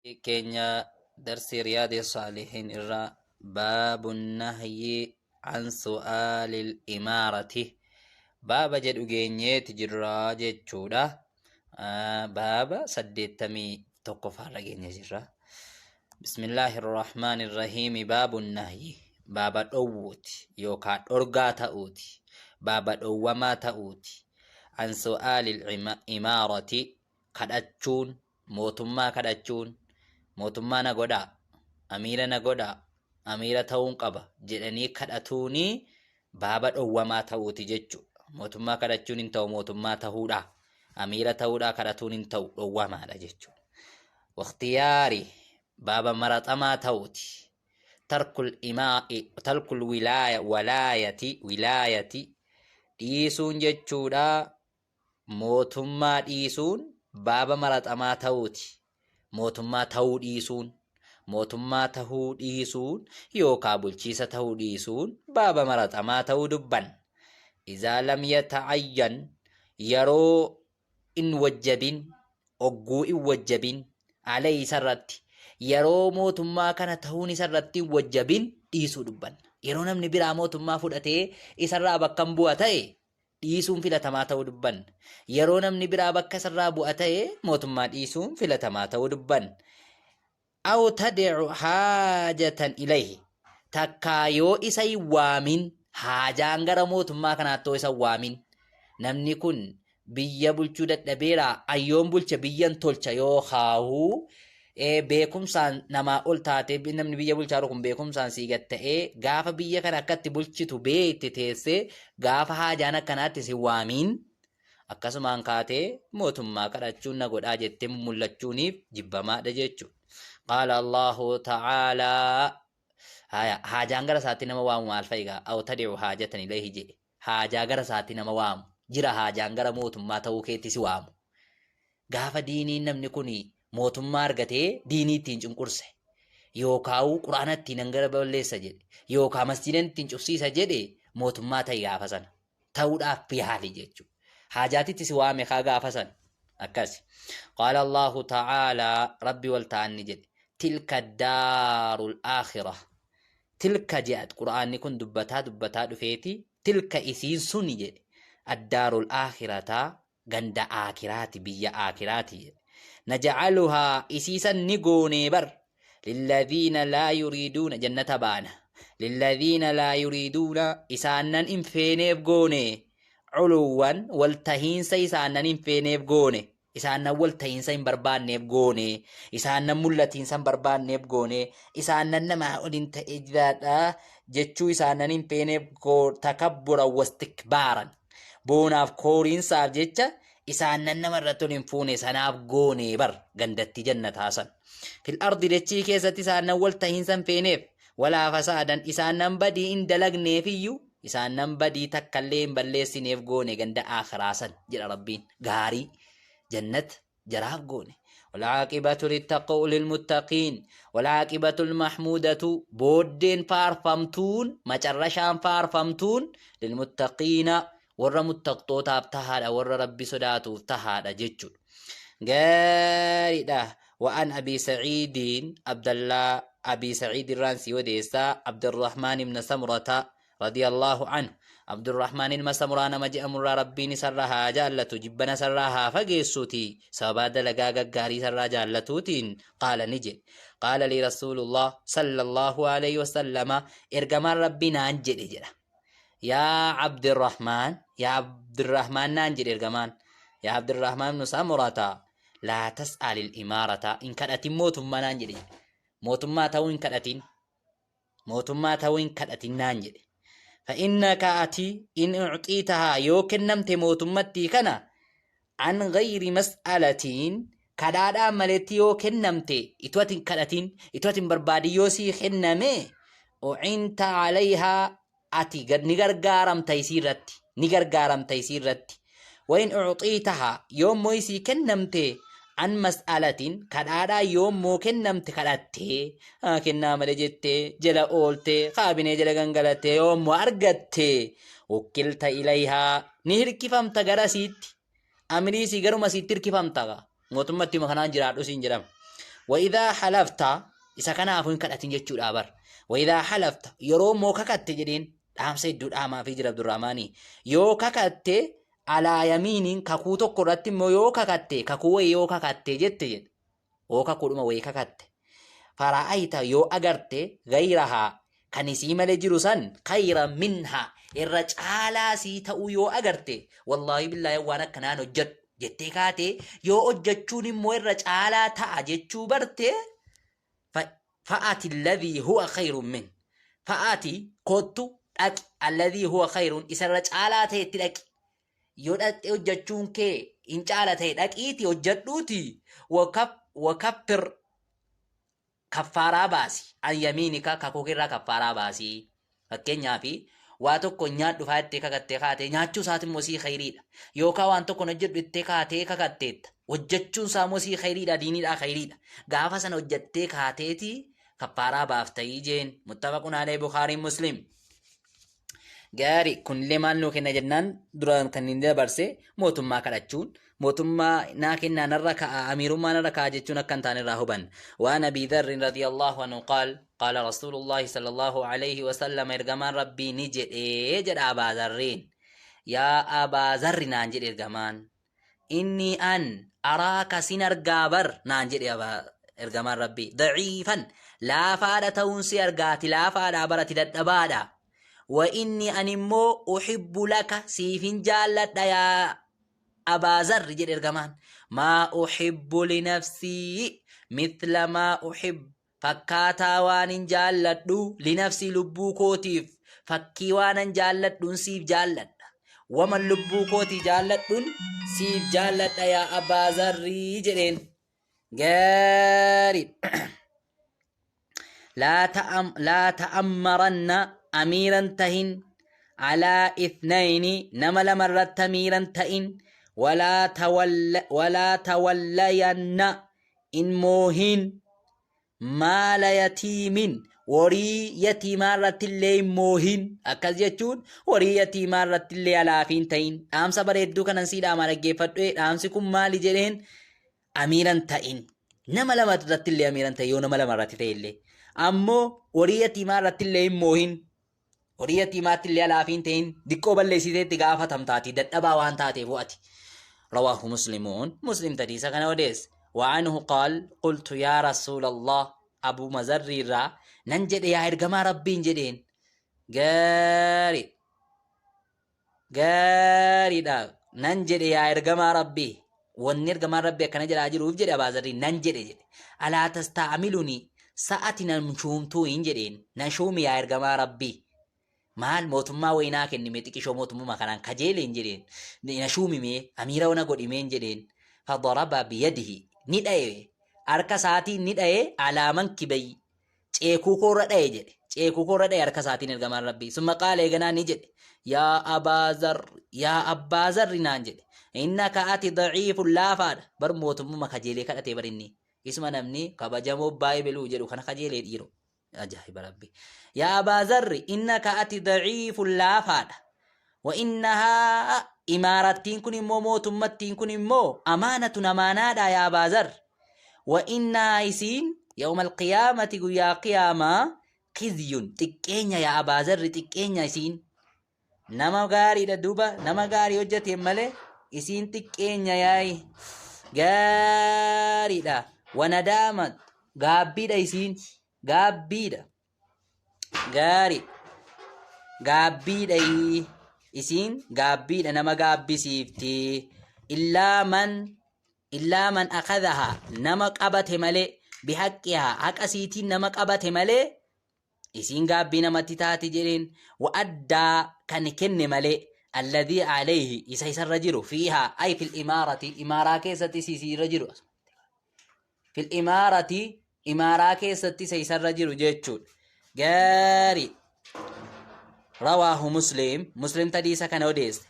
كينيا درس رياض الصالحين إرى باب النهي عن سؤال الإمارة. باب جد أجينيت جرى جتشودا. باب سديتمي توقف على جرى. بسم الله الرحمن الرحيم. باب النهي باب الأوت يوكا أرغا تأوتي باب الأوما تأوتي عن سؤال الإمارة كدتشون موتما كدتشون mootummaa na godhaa, amiira na godhaa, amiira ta'uun qaba jedhanii kadhatuuni baaba dhowwamaa ta'uuti jechuudha. Mootummaa kadhachuun hin ta'u, mootummaa ta'uudha. Amiira ta'uudha kadhatuun hin ta'u, dhowwamaadha jechuudha. Waqtiyaari baaba maraxamaa ta'uuti. Tarkul wilaayati dhiisuun jechuudha. Mootummaa dhiisuun baaba maraxamaa ta'uuti. mootummaa ta'uu dhiisuun, mootummaa tahuu dhiisuun yookaan bulchiisa tahuu dhiisuun baaba maraxamaa ta'uu dubban. Izaa lam yata'ayyan yeroo in wajjabin, ogguu in wajjabin alee isarratti yeroo mootummaa kana tahuun isarratti in wajjabin dhiisuu dubban. Yeroo namni biraa mootummaa fudhatee isarraa bakkan bu'a ta'e dhiisuun filatamaa ta'uu dubban. Yeroo namni biraa bakka isarraa bu'a ta'e mootummaa dhiisuun filatamaa ta'uu dubban. Aw tad'u haajatan ilayhi takkaa yoo isa hin waamin, haajaan gara mootummaa kanaatti isa waamin. Namni kun biyya bulchuu dadhabeera, ayyoon bulcha biyyan tolcha yoo haahuu beekumsaan namaa ol taatee namni biyya bulchaa jiru kun beekumsaan siigat ta'ee gaafa biyya kana akkatti bulchitu beekte teessee gaafa haajaan akkanaatti si waamiin akkasumaan kaatee mootummaa kadhachuun na godhaa jettee mul'achuuniif jibbamaadha jechuudha. Qaala Allahu ta'aalaa haajaan gara isaatti nama waamu maal fa'igaa? Aw tad'u haajatan ilayhi jedhe. Haajaa gara isaatti nama waamu jira, haajaan gara mootummaa ta'uu keetti si waamu. Gaafa diiniin namni kuni mootummaa argatee diinii ittiin cunqurse yookaan quraana ittiin hangara balleessa jedhe yookaan masjiida ittiin cufsiisa jedhe mootummaa ta'e gaafa sana ta'uudhaaf yaali jechuudha. Haajaatitti si waame kaa gaafa sana akkasi. Qaala Allahu ta'aalaa rabbi wal ta'anni jedhe tilka daarul aakhira. Tilka jedhat quraanni kun dubbataa dhufeeti. Tilka isiin suni jedhe addaarul aakhirataa ganda aakiraati, biyya aakiraati jedhe. نجعلها إسيسا نقوني بر للذين لا يريدون جنة بانا للذين لا يريدون إسانا إنفيني بقوني علوا والتهين سيسانا إنفيني بقوني إسانا والتهين سين بربان نبقوني إسانا ملتين سين بربان نبقوني إسانا نما أدين تأجذات جتشو إسانا إنفيني بقو تكبرا واستكبارا بوناف كورين ساف جتشا إسانا نمرتون انفوني سناف قوني بر قندت جنة حسن في الأرض لتشي كيسة إسانا والتهين سنفينيف ولا فسادا إسانا بدي إن دلقني فيو إسانا بدي تكالين بلسي نيف قوني قند آخر حسن جل ربين غاري جنة جراف قوني والعاقبة للمتقين والعاقبة المحمودة بودين فارفمتون ما جرشان فارفمتون للمتقين warra muttaqtootaaf tahaadha, warra rabbi sodaatuuf tahaadha jechuudha. Gaariidha. Wa'an Abii Saciidiin Abdallaa Abii Saciid irraan si odeessaa Abdurrahmaan ibn Samurata radiyallahu anhu. Abdurrahmaan ilma Samuraa nama jedhamurraa rabbiin isarraa haa jaallatu, jibbana isarraa haa fageessuuti, sababaa dalagaa gaggaarii isarraa jaallatuutiin qaala ni jedhe. Qaala lii Rasuulullah sallallahu alayhi wasallama ergamaan rabbii naan jedhe jedha. يا عبد الرحمن نانجر إرجمان يا عبد الرحمن بن سمرة لا تسأل الإمارة إن كانت موتما نانجر موتما توين كانت نانجر فإنك أتي إن أعطيتها يوكن نمت موتمتي كنا عن غير مسألة كدادا ملتي يوكن نمت إتواتين بربادي يوسي خنمي وعنت عليها أتي قد نغرغارم تيسيرتي وإن أعطيتها يوم مويسي كنمتي عن مسألة كدادا يوم مو كنمت كداتي كنا ملجتي جلا أولتي خابني جلا غنغلتي يوم مو أرغتي وكلت إليها نهر كفمت غرسيت أمري سيغرو مسيتر كفمت موتمتي مخنان جرادو سنجرم وإذا حلفت إذا كان أفهم كأتين جتشود أبر وإذا حلفت يرو موكا كتجدين أهم سيدود أما في جرب الرحماني يوكا كتة على يمين كاكوتو قرات مو يوكا كتة كاكوه يوكا كتة جت وكا كودما ويكا كتة فرأيت يو أغرت غيرها كنسي ملجرسان خيرا منها الرجالة سيتأو يو أغرت والله بالله وانا كنانو jettee kaatee yoo hojjechuun immoo irra caalaa ta'a jechuu barte fa'aati alladhii huwa khayrun min fa'aati kottu dhaqi alladhii huwa khayrun isarra caalaa ta'e itti dhaqi yoo dhaqxee hojjechuun kee hin caala ta'e dhaqiiti hojjedhuuti wakaffir kaffaaraa baasi an yamiinika kakookirraa kaffaaraa baasi fakkeenyaafi waa tokko nyaadhu faayattee kakattee kaatee nyaachuu isaati immoo sii khayriidha yookaan waan tokko hojjedhu ittee kaatee kakatteetta hojjechuun isaa immoo sii khayriidha diiniidha khayriidha gaafa sana hojjettee kaateeti kaffaaraa baaftayii jeen muttafaqun alayhi Bukhariin Muslim gaarii kunillee maal nuu kenna jennaan duraan kan inni dabarse mootummaa kadhachuun موتما ناكن نرك أمير ما نرك أجتنا كنت عن الراهبان وأنا أبي ذر رضي الله عنه قال رسول الله صلى الله عليه وسلم إرجمان ربي نجد جد أبا ذرين يا أبا ذر نانجد إرجمان إني أن أراك سنر جابر نانجد أبا إرجمان ربي ضعيفا لا فادة تونسي أرجات لا فادة برة الدبادة وإني أنمو أحب لك سيفين جالت يا أبا ذر جد إرجمان ما أحب لنفسي مثل ما أحب فكاتا وان جالدو لنفسي لبو كوتيف فكي وان جالدون سيف جالد ومن لبو كوتي جالدون سيف جالد يا أبا ذر جدين قارب لا تأمرن أميرا تهن على اثنين نمل مرة أميرا تهن ولا تولين إن موهن مال يتيم وري يتيمارة اللي موهن أكز يجون وري يتيمارة اللي على فين تين أم صبر يدو كان نسيد أمارة جيفت أم سكم مال جرين أميرا تين نمل مرة اللي أميرا تيون نمل مرة تيلي أمو وري يتيمارة اللي موهن وري يتيمارة اللي على فين تين ديكو بل سيدي تغافة تمتاتي دتبا وان تاتي فواتي رواه مسلم تديسا كان وديس وعنه قال قلت يا رسول الله أبو مزري را ننجد يا إرقما ربي جدين قاري دا ننجد يا إرقما ربي ونرقما ربي كان جد أجروف جد أبا زري ننجد جد ألا تستعملني ساعتنا نشومتو إنجدين نشوم يا إرقما ربي maal mootummaa wayinaa kennime xiqqishoo mootummaa kanaan kajeeleen jedheen nashuumime amiira wana godhimeen jedheen fadaraba biyadihi ni dhaye harka isaatiin ni dhaye alaaman kibay ceekuu koorra dhaye jedhe ceekuu koorra dhaye harka isaatiin ergamaan rabbii summa qaala eeganaa ni jedhe yaa abbaa zarri naan jedhe innaka ati daciifun laafaadha bar mootummaa kajeelee kadhatee barinni isuma namni kabajamoo baay'ee beluu jedhu kana kajeelee dhiiro أجاهب ربي يا أبا ذر إنك أتي ضعيف لا فاد وإنها إمارتين كن مو موتمتين كن مو أمانة أمانة يا أبا ذر وإنا يسين يوم القيامة يا قيامة خزي تكين يا أبا ذر تكين يسين نما غاري دوبا نما غاري وجت يمله يسين تكين ياي غاري دا وندامت غابي دا يسين gaabbiidha gaarii gaabbiidha isiin gaabbiidha nama gaabbisiifti illaa man akadaha nama qabate malee bihaqqihaa haqa siitiin nama qabate malee isiin gaabbii namatti taati jedheen wa'addaa kan kenne malee alladhii alayhi isa isarra jiru fiihaa ay fil imaarati imaaraa keessatti isiirra jiru fil imaarati إمارة كيستي سيسر رجل جيتشود غاري رواه مسلم تديسا كان وديس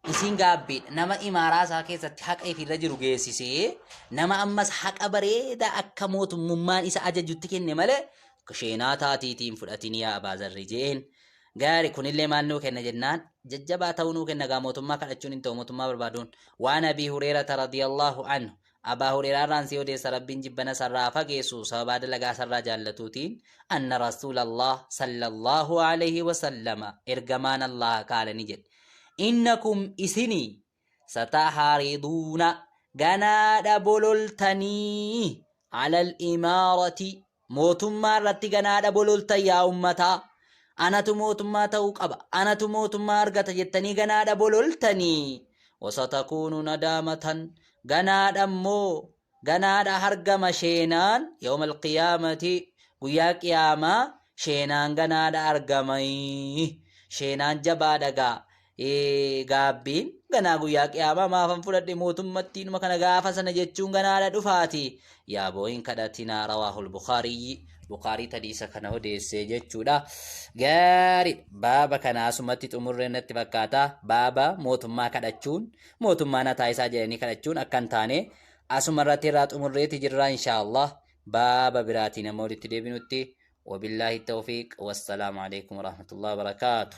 إسين غابين نما إمارة ساكيستي حق أي في رجل جيسيسي نما أمس حق أبريدا أكموت ممان إسا أجا جتكين نمالي كشينا تاتي تيم فرأتين يا أبا زرجين غاري كون اللي مانو كنا جنان ججبا تونو كنا غاموتما كالأجون انتو موتما بربادون وعن أبي هريرة رضي الله عنه أبا هريرة رانسي ودي سربين جبنا سرافة جيسو سباد لغا سرا جالتوتين أن رسول الله صلى الله عليه وسلم إرجمان الله قال نجد إنكم إسني ستحارضون جناد بولولتني على الإمارة موتما رتي جناد بولولتا يا أمتا أنا تموتما توق أبا أنا تموتما أرغت جتني جناد بولولتني وستكون ندامة جناد أمو جناد هرقم شينان يوم القيامة قياك ياما شينان جناد أرقمي شينان جبادقا gaabbiin ganaa guyyaa qiyaamaa maafan fudhadhe mootummattiin kana gaafa sana jechuun ganaadha dhufaati yaa booyin kadhatinaa rawaahul bukaarii tadiisa kana odeessee jechuudha gaarii baaba kana asumatti xumurree natti fakkaata baaba mootummaa kadhachuun mootummaa nataa isaa jedhanii kadhachuun akkan taane asumarratti irraa xumurreeti jirra inshaallah baaba biraatiin ammoo walitti deebinutti وبالله التوفيق والسلام عليكم ورحمة الله وبركاته